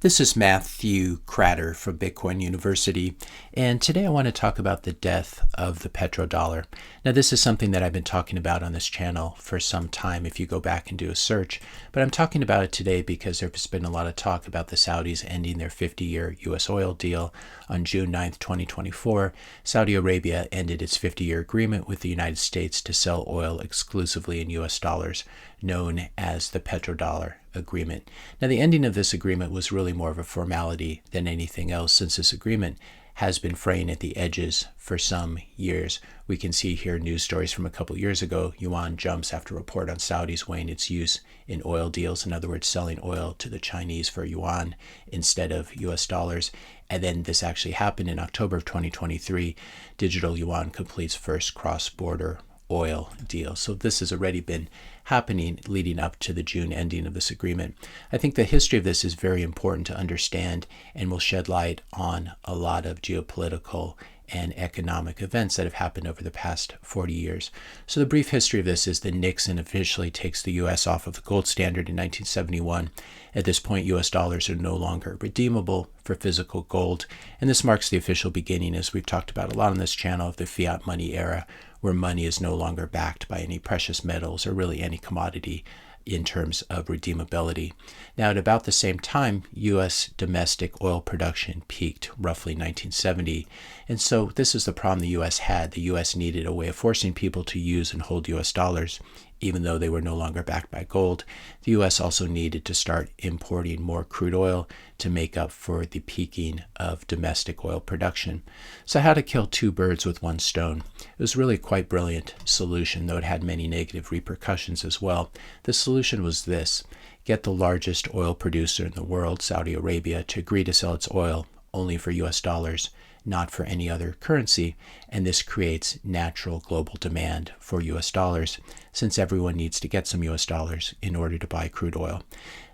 This is Matthew Cratter from Bitcoin University, and today I want to talk about the death of the petrodollar. Now, this is something that I've been talking about on this channel for some time if you go back and do a search, but I'm talking about it today because there's been a lot of talk about the Saudis ending their 50-year U.S. oil deal on June 9th, 2024. Saudi Arabia ended its 50-year agreement with the United States to sell oil exclusively in U.S. dollars, known as the petrodollar agreement. Now, the ending of this agreement was really more of a formality than anything else, since this agreement has been fraying at the edges for some years. We can see here news stories from a couple years ago. Yuan jumps after a report on Saudis weighing its use in oil deals, in other words, selling oil to the Chinese for yuan instead of US dollars. And then this actually happened in October of 2023. Digital yuan completes first cross-border oil deal. So this has already been happening leading up to the June ending of this agreement. I think the history of this is very important to understand and will shed light on a lot of geopolitical and economic events that have happened over the past 40 years. So the brief history of this is that Nixon officially takes the U.S. off of the gold standard in 1971. At this point, U.S. dollars are no longer redeemable for physical gold, and this marks the official beginning, as we've talked about a lot on this channel, of the fiat money era, where money is no longer backed by any precious metals or really any commodity in terms of redeemability. Now, at about the same time, U.S. domestic oil production peaked roughly 1970. And so this is the problem the U.S. had. The U.S. needed a way of forcing people to use and hold U.S. dollars, even though they were no longer backed by gold. The U.S. also needed to start importing more crude oil to make up for the peaking of domestic oil production. So how to kill two birds with one stone? It was really a quite brilliant solution, though it had many negative repercussions as well. The solution was this: get the largest oil producer in the world, Saudi Arabia, to agree to sell its oil only for U.S. dollars, not for any other currency, and this creates natural global demand for U.S. dollars, since everyone needs to get some U.S. dollars in order to buy crude oil.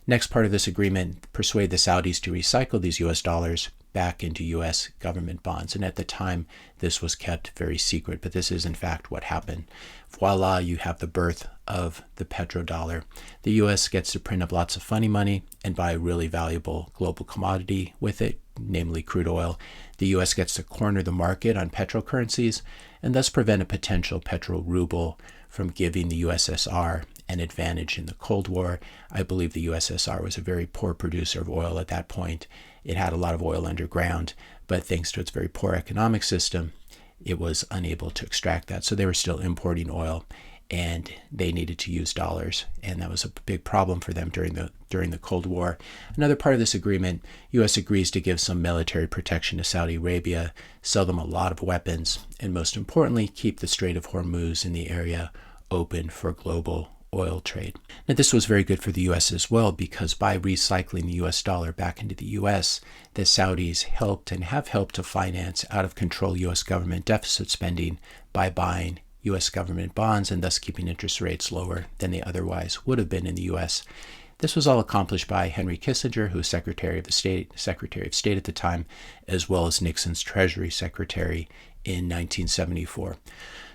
Next part of this agreement, persuade the Saudis to recycle these U.S. dollars back into U.S. government bonds, and at the time this was kept very secret, but this is in fact what happened. Voila, you have the birth of the petrodollar. The U.S. gets to print up lots of funny money and buy a really valuable global commodity with it, namely crude oil. The U.S. gets to corner the market on petrocurrencies and thus prevent a potential petro ruble from giving the USSR an advantage in the Cold War. I believe the USSR was a very poor producer of oil at that point. It had a lot of oil underground, but thanks to its very poor economic system, it was unable to extract that. So they were still importing oil, and they needed to use dollars, and that was a big problem for them during the Cold War. Another part of this agreement, U.S. agrees to give some military protection to Saudi Arabia, sell them a lot of weapons, and most importantly, keep the Strait of Hormuz in the area open for global oil trade. Now, this was very good for the U.S. as well, because by recycling the U.S. dollar back into the U.S., the Saudis helped and have helped to finance out-of-control U.S. government deficit spending by buying U.S. government bonds and thus keeping interest rates lower than they otherwise would have been in the U.S. This was all accomplished by Henry Kissinger, who was Secretary of State at the time, as well as Nixon's Treasury Secretary in 1974.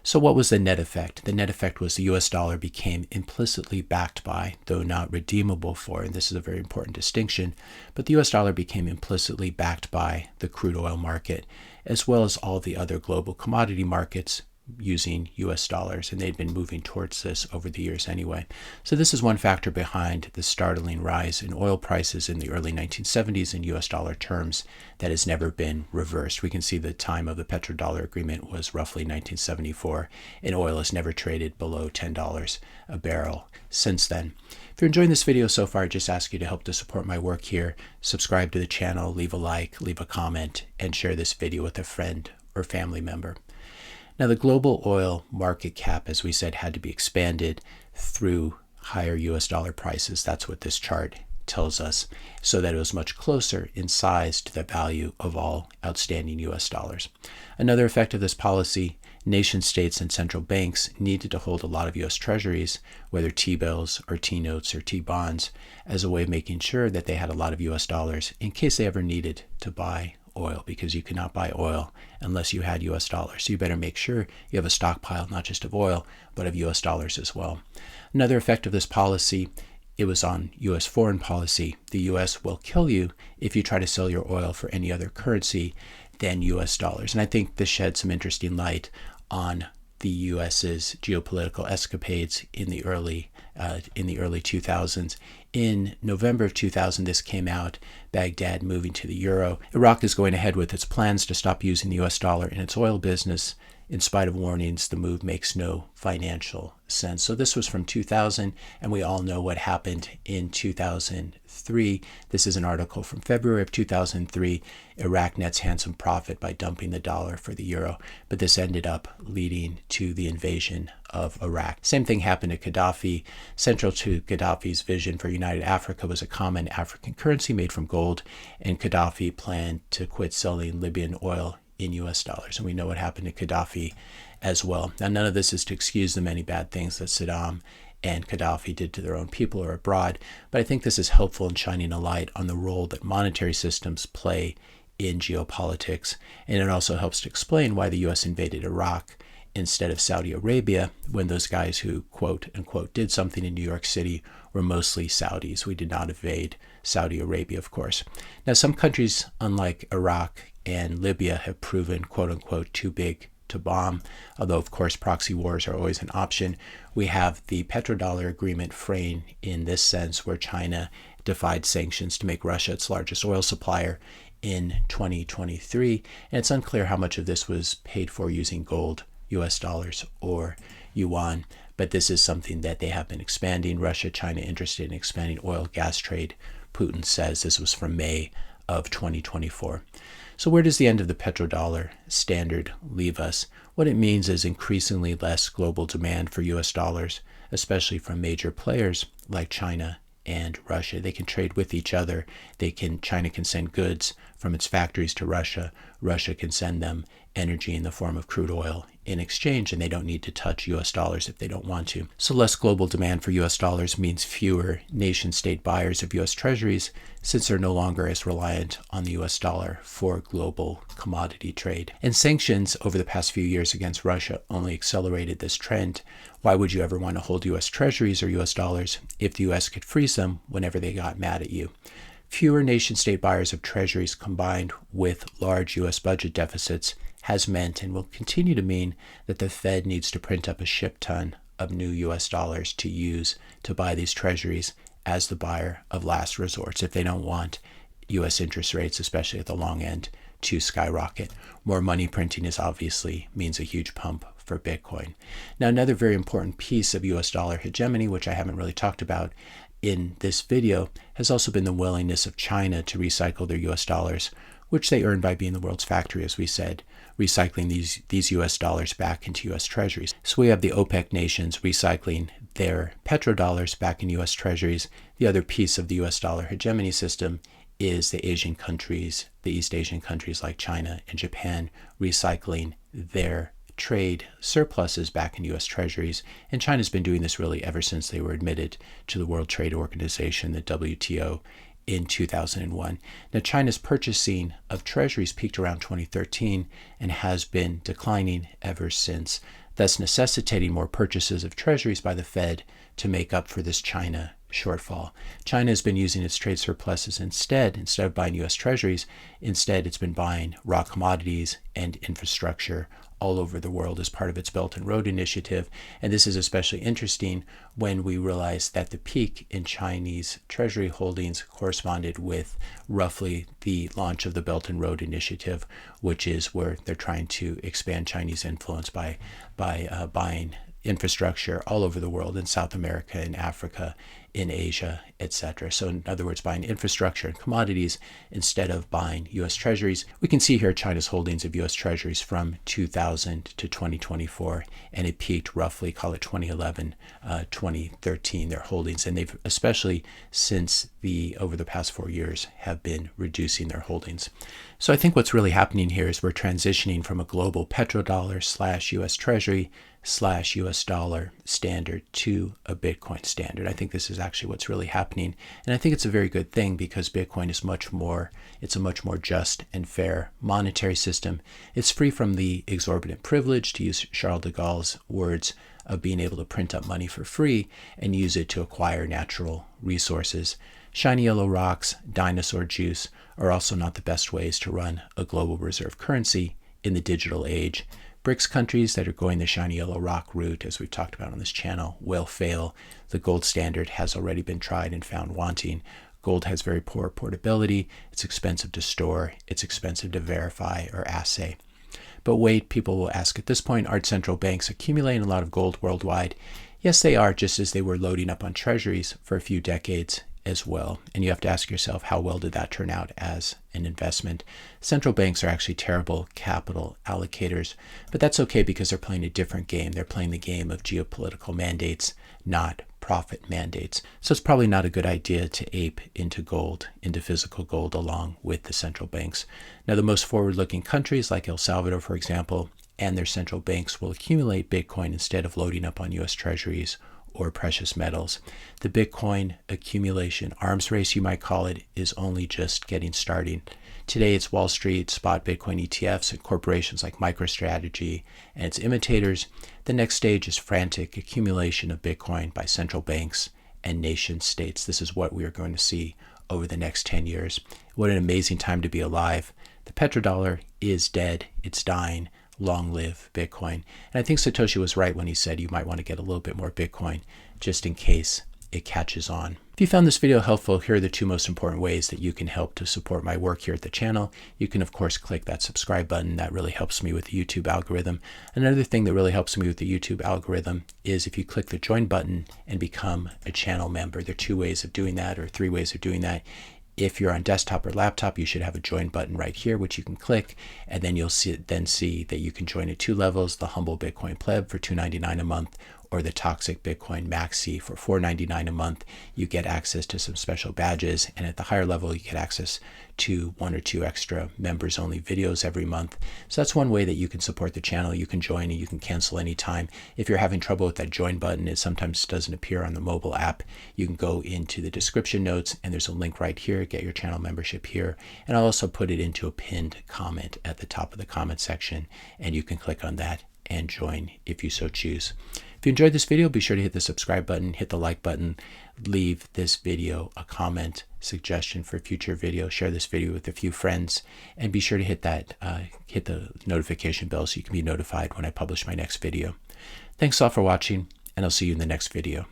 So what was the net effect? The net effect was the U.S. dollar became implicitly backed by, though not redeemable for, and this is a very important distinction, but the U.S. dollar became implicitly backed by the crude oil market, as well as all the other global commodity markets using U.S. dollars, and they'd been moving towards this over the years anyway. So this is one factor behind the startling rise in oil prices in the early 1970s in U.S. dollar terms that has never been reversed. We can see the time of the petrodollar agreement was roughly 1974, and oil has never traded below $10 a barrel since then. If you're enjoying this video so far, I just ask you to help to support my work here. Subscribe to the channel, leave a like, leave a comment, and share this video with a friend or family member. Now, the global oil market cap, as we said, had to be expanded through higher U.S. dollar prices. That's what this chart tells us, so that it was much closer in size to the value of all outstanding U.S. dollars. Another effect of this policy, nation states and central banks needed to hold a lot of U.S. treasuries, whether T-bills or T-notes or T-bonds, as a way of making sure that they had a lot of U.S. dollars in case they ever needed to buy oil, because you cannot buy oil unless you had U.S. dollars. So you better make sure you have a stockpile, not just of oil, but of U.S. dollars as well. Another effect of this policy it was on U.S. foreign policy. The U.S. will kill you if you try to sell your oil for any other currency than U.S. dollars. And I think this sheds some interesting light on the U.S.'s geopolitical escapades in the early 2000s. In November of 2000, this came out, Baghdad moving to the euro. Iraq is going ahead with its plans to stop using the U.S. dollar in its oil business. In spite of warnings, the move makes no financial sense. So this was from 2000, and we all know what happened in 2003. This is an article from February of 2003. Iraq nets handsome profit by dumping the dollar for the euro, but this ended up leading to the invasion of Iraq. Same thing happened to Gaddafi. Central to Gaddafi's vision for United Africa was a common African currency made from gold, and Gaddafi planned to quit selling Libyan oil in U.S. dollars. And we know what happened to Gaddafi as well. Now, none of this is to excuse the many bad things that Saddam and Gaddafi did to their own people or abroad, but I think this is helpful in shining a light on the role that monetary systems play in geopolitics. And it also helps to explain why the U.S. invaded Iraq instead of Saudi Arabia, when those guys who, quote unquote, did something in New York City were mostly Saudis. We did not invade Saudi Arabia, of course. Now, some countries, unlike Iraq and Libya, have proven, quote unquote, too big to bomb, although, of course, proxy wars are always an option. We have the petrodollar agreement frame in this sense, where China defied sanctions to make Russia its largest oil supplier in 2023. And it's unclear how much of this was paid for using gold, US dollars, or yuan. But this is something that they have been expanding. Russia, China interested in expanding oil, gas trade. Putin says this was from May of 2024. So where does the end of the petrodollar standard leave us? What it means is increasingly less global demand for US dollars, especially from major players like China and Russia. They can trade with each other. China can send goods from its factories to Russia. Russia can send them energy in the form of crude oil in exchange, and they don't need to touch US dollars if they don't want to. So less global demand for US dollars means fewer nation-state buyers of US Treasuries, since they're no longer as reliant on the US dollar for global commodity trade. And sanctions over the past few years against Russia only accelerated this trend. Why would you ever want to hold US Treasuries or US dollars if the US could freeze them whenever they got mad at you? Fewer nation-state buyers of treasuries combined with large U.S. budget deficits has meant and will continue to mean that the Fed needs to print up a shit ton of new U.S. dollars to use to buy these treasuries as the buyer of last resorts if they don't want U.S. interest rates, especially at the long end, to skyrocket. More money printing obviously means a huge pump for Bitcoin. Now, another very important piece of U.S. dollar hegemony, which I haven't really talked about in this video, has also been the willingness of China to recycle their US dollars, which they earn by being the world's factory, as we said, recycling these US dollars back into US treasuries. So we have the OPEC nations recycling their petrodollars back in US treasuries. The other piece of the US dollar hegemony system is the Asian countries, the East Asian countries like China and Japan, recycling their trade surpluses back in U.S. treasuries. And China's been doing this really ever since they were admitted to the World Trade Organization, the WTO, in 2001. Now, China's purchasing of treasuries peaked around 2013 and has been declining ever since, thus necessitating more purchases of treasuries by the Fed to make up for this China shortfall. China has been using its trade surpluses instead of buying U.S. treasuries. Instead, it's been buying raw commodities and infrastructure all over the world as part of its Belt and Road Initiative. And this is especially interesting when we realize that the peak in Chinese treasury holdings corresponded with roughly the launch of the Belt and Road Initiative, which is where they're trying to expand Chinese influence by buying infrastructure all over the world, in South America, in Africa, in Asia, etc. So in other words, buying infrastructure and commodities instead of buying U.S. treasuries. We can see here China's holdings of U.S. treasuries from 2000 to 2024, and it peaked roughly, call it 2011, 2013, their holdings. And they've, especially since over the past 4 years, have been reducing their holdings. So I think what's really happening here is we're transitioning from a global petrodollar / U.S. treasury / U.S. dollar standard to a Bitcoin standard. I think this is actually what's really happening. And I think it's a very good thing because Bitcoin is it's a much more just and fair monetary system. It's free from the exorbitant privilege, to use Charles de Gaulle's words, of being able to print up money for free and use it to acquire natural resources. Shiny yellow rocks, dinosaur juice are also not the best ways to run a global reserve currency in the digital age. BRICS countries that are going the shiny yellow rock route, as we've talked about on this channel, will fail. The gold standard has already been tried and found wanting. Gold has very poor portability. It's expensive to store. It's expensive to verify or assay. But wait, people will ask at this point, aren't central banks accumulating a lot of gold worldwide? Yes, they are, just as they were loading up on treasuries for a few decades as well. And you have to ask yourself, how well did that turn out as an investment? Central banks are actually terrible capital allocators, but that's okay because they're playing a different game. They're playing the game of geopolitical mandates, not profit mandates. So it's probably not a good idea to ape into gold, into physical gold, along with the central banks. Now, the most forward-looking countries like El Salvador, for example, and their central banks will accumulate Bitcoin instead of loading up on US Treasuries or precious metals. The Bitcoin accumulation arms race, you might call it, is only just getting started. Today, it's Wall Street, spot Bitcoin ETFs, and corporations like MicroStrategy and its imitators. The next stage is frantic accumulation of Bitcoin by central banks and nation states. This is what we are going to see over the next 10 years. What an amazing time to be alive. The petrodollar is dead. It's dying. Long live Bitcoin. And I think Satoshi was right when he said you might want to get a little bit more Bitcoin just in case it catches on. If you found this video helpful, here are the two most important ways that you can help to support my work here at the channel. You can, of course, click that subscribe button. That really helps me with the YouTube algorithm. Another thing that really helps me with the YouTube algorithm is if you click the join button and become a channel member. There are two ways of doing that, or three ways of doing that. If you're on desktop or laptop, you should have a join button right here, which you can click, and then you'll see that you can join at two levels: the humble Bitcoin pleb for $2.99 a month, or the toxic Bitcoin maxi for $4.99 a month. You get access to some special badges, and at the higher level, you get access to 1 or 2 extra members only videos every month. So that's one way that you can support the channel. You can join and you can cancel anytime. If you're having trouble with that join button, it sometimes doesn't appear on the mobile app, you can go into the description notes and there's a link right here. Get your channel membership here, and I'll also put it into a pinned comment at the top of the comment section, and you can click on that and join if you so choose. If you enjoyed this video, be sure to hit the subscribe button, hit the like button, leave this video a comment, suggestion for future video, share this video with a few friends, and be sure to hit the notification bell so you can be notified when I publish my next video. Thanks all for watching, and I'll see you in the next video.